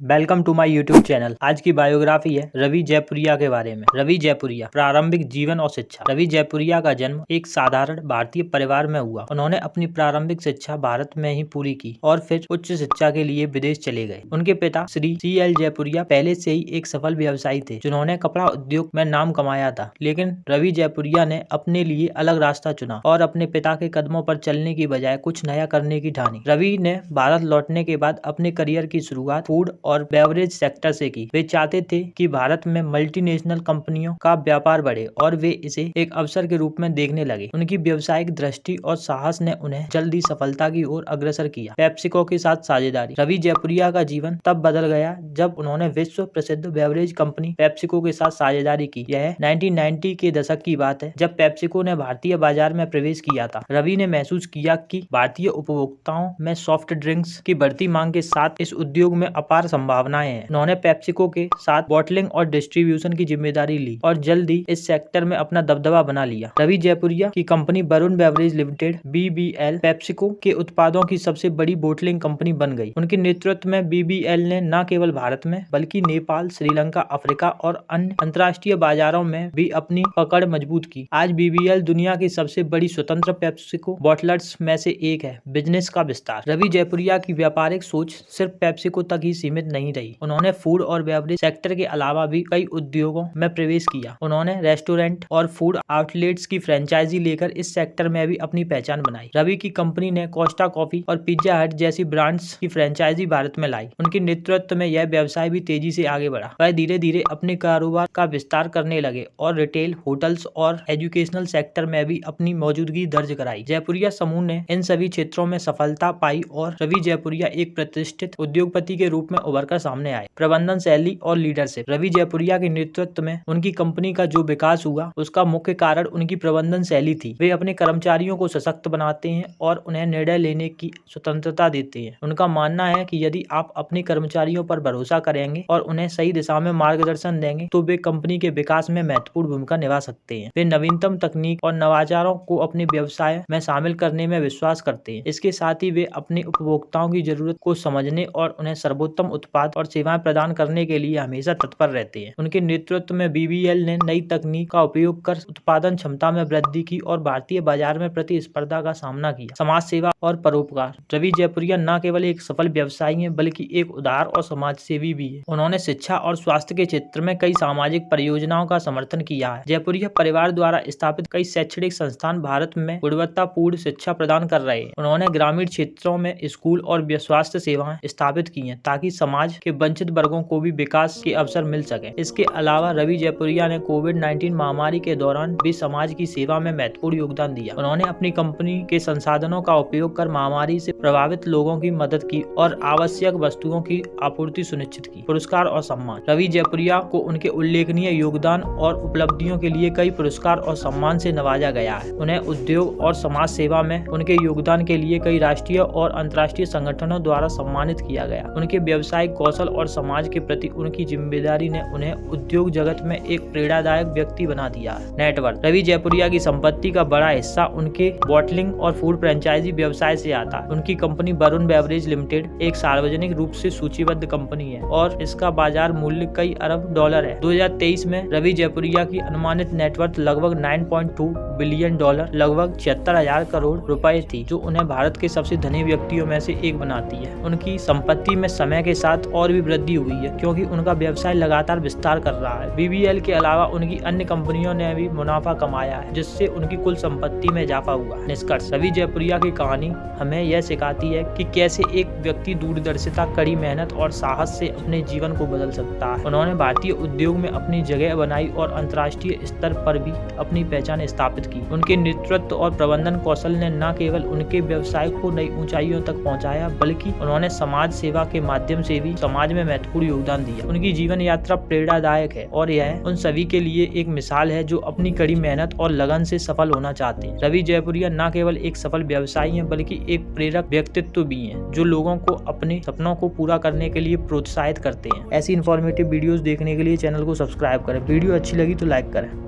Welcome to my YouTube channel. आज की biography है रवि जयपुरिया के बारे में। रवि जयपुरिया प्रारंभिक जीवन और शिक्षा। रवि जयपुरिया का जन्म एक साधारण भारतीय परिवार में हुआ। उन्होंने अपनी प्रारंभिक शिक्षा भारत में ही पूरी की और फिर उच्च शिक्षा के लिए विदेश चले गए। उनके पिता श्री C.L. जयपुरिया पहले से ही एक सफल व्यवसायी थे जिन्होंने कपड़ा उद्योग में नाम कमाया था, लेकिन रवि जयपुरिया ने अपने लिए अलग रास्ता चुना और अपने पिता के कदमों पर चलने की बजाय कुछ नया करने की ठानी। रवि ने भारत लौटने के बाद अपने करियर की शुरुआत फूड और बेवरेज सेक्टर से की। वे चाहते थे कि भारत में मल्टीनेशनल कंपनियों का व्यापार बढ़े और वे इसे एक अवसर के रूप में देखने लगे। उनकी व्यावसायिक दृष्टि और साहस ने उन्हें जल्दी सफलता की ओर अग्रसर किया। पेप्सिको के साथ साझेदारी। रवि जयपुरिया का जीवन तब बदल गया जब उन्होंने विश्व प्रसिद्ध बेवरेज कंपनी पेप्सिको के साथ साझेदारी की। यह 1990 के दशक की बात है जब पेप्सिको ने भारतीय बाजार में प्रवेश किया था। रवि ने महसूस किया कि भारतीय उपभोक्ताओं में सॉफ्ट ड्रिंक्स की बढ़ती मांग के साथ इस उद्योग में अपार संभावनाएं हैं। उन्होंने पेप्सिको के साथ बॉटलिंग और डिस्ट्रीब्यूशन की जिम्मेदारी ली और जल्दी इस सेक्टर में अपना दबदबा बना लिया। रवि जयपुरिया की company Varun beverage limited BBL PepsiCo के उत्पादों की सबसे बड़ी बोटलिंग कंपनी बन गई। उनके नेतृत्व में BBL ने न केवल भारत में बल्कि नेपाल, श्रीलंका, अफ्रीका और अन्य अंतर्राष्ट्रीय बाजारों में भी अपनी पकड़ मजबूत की। आज BBL दुनिया की सबसे बड़ी स्वतंत्र पेप्सिको बॉटलर्स में से एक है। बिजनेस का विस्तार। रवि जयपुरिया की व्यापारिक सोच सिर्फ पेप्सिको तक ही सीमित नहीं रही। उन्होंने फूड और बेवरेज सेक्टर के अलावा भी कई उद्योगों में प्रवेश किया। उन्होंने रेस्टोरेंट और फूड आउटलेट्स की फ्रेंचाइजी लेकर इस सेक्टर में भी अपनी पहचान बनाई। रवि की कंपनी ने कोस्टा कॉफी और पिज्जा हट जैसी ब्रांड्स की फ्रेंचाइजी भारत में लाई। उनके नेतृत्व में यह व्यवसाय भी तेजी से आगे बढ़ा। वह धीरे धीरे अपने कारोबार का विस्तार करने लगे और रिटेल, होटल्स और एजुकेशनल सेक्टर में भी अपनी मौजूदगी दर्ज कराई। जयपुरिया समूह ने इन सभी क्षेत्रों में सफलता पाई और रवि जयपुरिया एक प्रतिष्ठित उद्योगपति के रूप में उभर कर सामने आए। प्रबंधन शैली और लीडरशिप। रवि जयपुरिया के नेतृत्व में उनकी कंपनी का जो विकास हुआ उसका मुख्य कारण उनकी प्रबंधन शैली थी। वे अपने कर्मचारियों को सशक्त बनाते हैं और उन्हें निर्णय लेने की स्वतंत्रता देते हैं। उनका मानना है कि यदि आप अपने कर्मचारियों पर भरोसा करेंगे और उन्हें सही दिशा में मार्गदर्शन देंगे तो वे कंपनी के विकास में महत्वपूर्ण भूमिका निभा सकते हैं। वे नवीनतम तकनीक और नवाचारों को अपने व्यवसाय में शामिल करने में विश्वास करते हैं। इसके साथ ही वे अपने उपभोक्ताओं की जरूरत को समझने और उन्हें सर्वोत्तम उत्पाद और सेवाएं प्रदान करने के लिए हमेशा तत्पर रहते हैं। उनके नेतृत्व में BBL ने नई तकनीक का उपयोग कर उत्पादन क्षमता में वृद्धि की और भारतीय बाजार में प्रतिस्पर्धा का सामना किया। समाज सेवा और परोपकार। रवि जयपुरिया न केवल एक सफल व्यवसायी हैं बल्कि एक उदार और समाज सेवी भी है। उन्होंने शिक्षा और स्वास्थ्य के क्षेत्र में कई सामाजिक परियोजनाओं का समर्थन किया है। जयपुरिया परिवार द्वारा स्थापित कई शैक्षणिक संस्थान भारत में गुणवत्तापूर्ण शिक्षा प्रदान कर रहे हैं। उन्होंने ग्रामीण क्षेत्रों में स्कूल और स्वास्थ्य सेवाएं स्थापित की हैं ताकि समाज के वंचित वर्गों को भी विकास के अवसर मिल सके। इसके अलावा रवि जयपुरिया ने कोविड-19 महामारी के दौरान भी समाज की सेवा में महत्वपूर्ण योगदान दिया। उन्होंने अपनी कंपनी के संसाधनों का उपयोग कर महामारी से प्रभावित लोगों की मदद की और आवश्यक वस्तुओं की आपूर्ति सुनिश्चित की। पुरस्कार और सम्मान। रवि जयपुरिया को उनके उल्लेखनीय योगदान और उपलब्धियों के लिए कई पुरस्कार और सम्मान से नवाजा गया है। उन्हें उद्योग और समाज सेवा में उनके योगदान के लिए कई राष्ट्रीय और अंतर्राष्ट्रीय संगठनों द्वारा सम्मानित किया गया। उनके व्यावसायिक कौशल और समाज के प्रति उनकी जिम्मेदारी ने उन्हें उद्योग जगत में एक प्रेरणादायक व्यक्ति बना दिया है। नेटवर्क। रवि जयपुरिया की संपत्ति का बड़ा हिस्सा उनके बॉटलिंग और फूड फ्रेंचाइजी व्यवसाय से आता है। उनकी कंपनी वरुण बेवरेज लिमिटेड एक सार्वजनिक रूप से सूचीबद्ध कंपनी है और इसका बाजार मूल्य कई अरब डॉलर है। 2023 में रवि जयपुरिया की अनुमानित नेटवर्थ लगभग 9.2 बिलियन डॉलर, लगभग 76,000 करोड़ रुपए थी, जो उन्हें भारत के सबसे धनी व्यक्तियों में से एक बनाती है। उनकी संपत्ति में समय के साथ और भी वृद्धि हुई है क्योंकि उनका व्यवसाय लगातार विस्तार कर रहा है। BBL के अलावा उनकी अन्य कंपनियों ने भी मुनाफा कमाया है जिससे उनकी कुल संपत्ति में इजाफा हुआ। निष्कर्ष। रवि जयपुरिया की कहानी हमें यह सिखाती है कि कैसे एक व्यक्ति दूरदर्शिता, कड़ी मेहनत और साहस से अपने जीवन को बदल सकता है। उन्होंने भारतीय उद्योग में अपनी जगह बनाई और अंतर्राष्ट्रीय स्तर पर भी अपनी पहचान स्थापित की। उनके नेतृत्व और प्रबंधन कौशल ने न केवल उनके व्यवसाय को नई ऊंचाइयों तक पहुंचाया बल्कि उन्होंने समाज सेवा के माध्यम से भी समाज में महत्वपूर्ण योगदान दिया। उनकी जीवन यात्रा प्रेरणादायक है और यह उन सभी के लिए एक मिसाल है जो अपनी कड़ी मेहनत और लगन से सफल होना चाहते हैं। रवि जयपुरिया न केवल एक सफल व्यवसायी हैं बल्कि एक प्रेरक व्यक्तित्व भी हैं जो लोगों को अपने सपनों को पूरा करने के लिए प्रोत्साहित करते हैं। ऐसी इन्फॉर्मेटिव वीडियोस देखने के लिए चैनल को सब्सक्राइब करें। वीडियो अच्छी लगी तो लाइक करें।